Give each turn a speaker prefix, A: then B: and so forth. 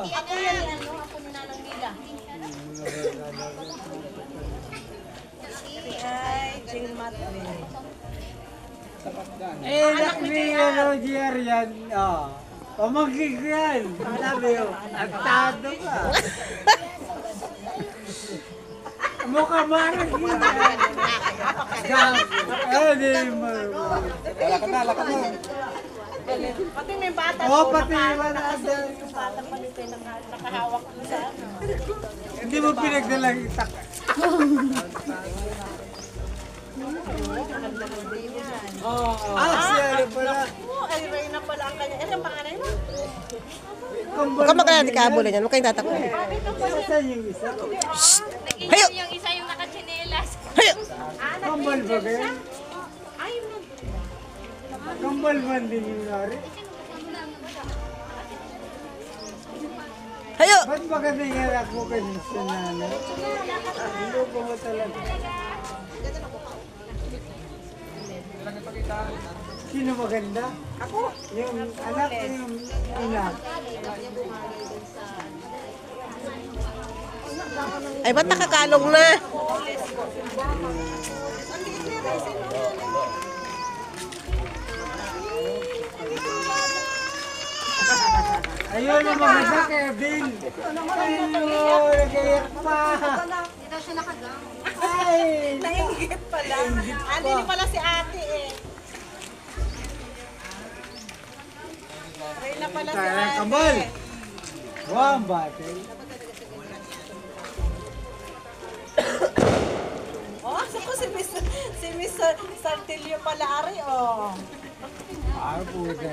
A: Ako yan, ako ni Nanang Nila. Ay, Jing Matre.
B: Anak ni Roger yan. Pamangkin ko yan. Sabi ko, agtado ka. Mukha marag yun.
C: Lakad na.
A: Pati may bata.
B: Pati wala doon.
A: Yung bata pa nito nakahawak mo sa ano.
B: Hindi mo pinagdalang itak. Siya ano pala.
A: Ay, Reyna pala ang kanya. Ano ang pangalan mo?
D: Huwag ka magkaya di kabula niyan. Huwag kayong tatakbo.
B: Saan yung isa?
D: Hayo!
E: Yung isa yung nakachinelas.
D: Hayo!
B: Kambal ba kayo? Kambal man din yung nari.
D: Hayo!
B: Ba't maganda yung anak mo kasi sa nanay? Hindi ko ba talaga? Sino maganda? Ako. Yung anak o yung ina?
D: Ay, ba't nakakalong na?
B: Ayun ang maganda Kevin. Ayun, nagayak pa.
E: Hindi daw siya nakagang.
B: Ay,
A: Nainggit pala. Andito pala si ate eh. Reyna pala si
B: kaya
A: ate.
B: kambal. Wow, ang bate.
A: Oh, ako si Miss Sartilio pala ari oh.
B: Ah, puta.